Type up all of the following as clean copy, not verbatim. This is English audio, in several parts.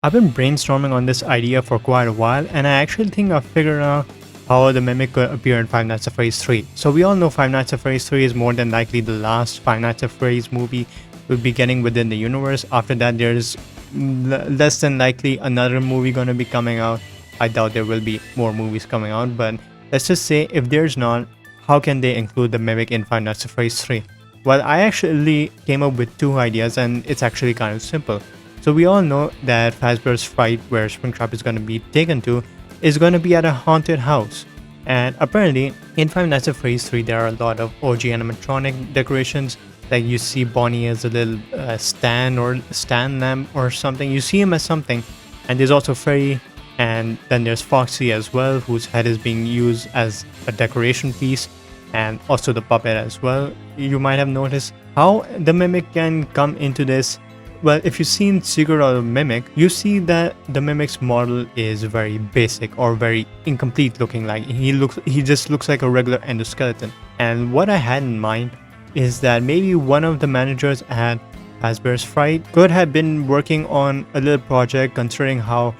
I've been brainstorming on this idea for quite a while, and I actually think I've figured out how the Mimic could appear in Five Nights at Freddy's 3. So we all know Five Nights at Freddy's 3 is more than likely the last Five Nights at Freddy's movie we'll be getting within the universe. After that, there's less than likely another movie going to be coming out. I doubt there will be more movies coming out, but let's just say if there's not, how can they include the Mimic in Five Nights at Freddy's 3? Well, I actually came up with two ideas, and it's actually kind of simple. So we all know that Fazbear's Fright, where Springtrap is going to be taken to, is going to be at a haunted house. And apparently, in Five Nights at Freddy's 3, there are a lot of OG animatronic decorations. Like you see Bonnie as a little stand lamp or something. You see him as something. And there's also Freddy, and then there's Foxy as well, whose head is being used as a decoration piece, and also the puppet as well. You might have noticed how the Mimic can come into this. Well, if you've seen Secret of the Mimic, you see that the Mimic's model is very basic or very incomplete looking. Like he just looks like a regular endoskeleton. And what I had in mind is that maybe one of the managers at Fazbear's Fright could have been working on a little project, considering how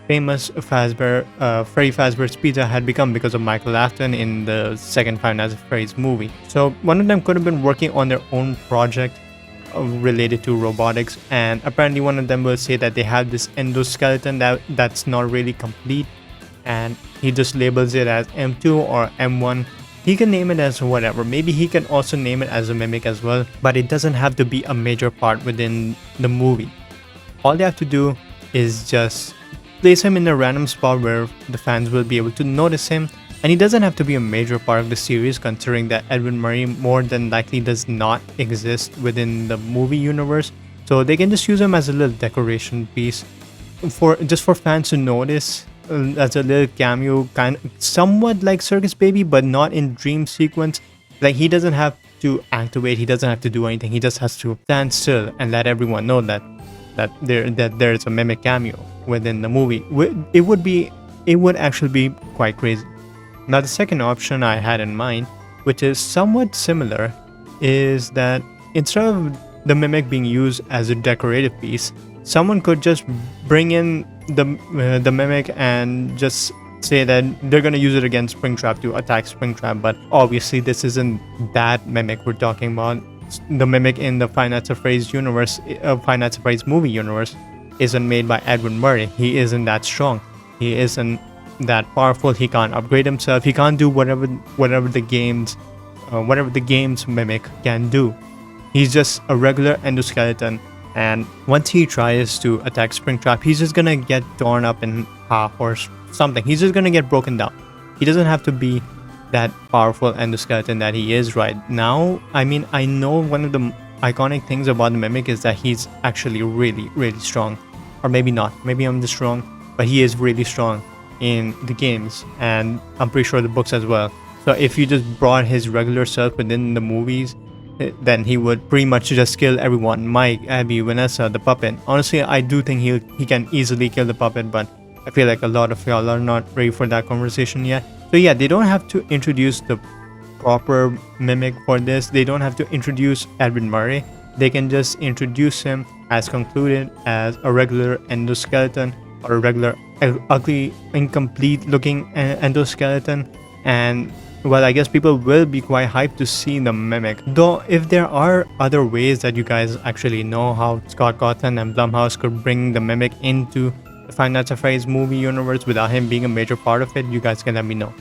famous Freddy Fazbear's Pizza had become because of Michael Afton in the second Five Nights at Freddy's movie. So one of them could have been working on their own project related to robotics, and apparently one of them will say that they have this endoskeleton that's not really complete, and he just labels it as M2 or M1. He can name it as whatever. Maybe he can also name it as a Mimic as well, but it doesn't have to be a major part within the movie. All they have to do is just place him in a random spot where the fans will be able to notice him. And he doesn't have to be a major part of the series, considering that Edwin Murray more than likely does not exist within the movie universe. So they can just use him as a little decoration piece for fans to notice, as a little cameo, kind of somewhat like Circus Baby, but not in dream sequence. Like he doesn't have to activate, he doesn't have to do anything. He just has to stand still and let everyone know that there's a Mimic cameo within the movie. It would actually be quite crazy. Now, the second option I had in mind, which is somewhat similar, is that instead of the Mimic being used as a decorative piece, someone could just bring in the Mimic and just say that they're going to use it against Springtrap to attack Springtrap. But obviously, this isn't that Mimic we're talking about. The Mimic in the Five Nights at Freddy's universe, Five Nights at Freddy's movie universe, isn't made by Edwin Murray. He isn't that strong. He isn't that powerful. He can't upgrade himself. He can't do whatever the game's Mimic can do. He's just a regular endoskeleton, and once he tries to attack Springtrap, he's just gonna get torn up in half or something. He's just gonna get broken down. He doesn't have to be that powerful endoskeleton that he is right now. I mean, I know one of the iconic things about the Mimic is that he's actually really strong, or maybe not. Maybe I'm just wrong, but he is really strong in the games, and I'm pretty sure the books as well. So if you just brought his regular self within the movies, then he would pretty much just kill everyone. Mike, Abby, Vanessa, the puppet. Honestly, I do think he can easily kill the puppet, but I feel like a lot of y'all are not ready for that conversation yet. So yeah, they don't have to introduce the proper Mimic for this. They don't have to introduce Edwin Murray. They can just introduce him as concluded as a regular endoskeleton, or a regular ugly, incomplete looking endoskeleton. And well, I guess people will be quite hyped to see the Mimic. Though if there are other ways that you guys actually know how Scott Cawthon and Blumhouse could bring the Mimic into the Five Nights at Freddy's movie universe without him being a major part of it, you guys can let me know.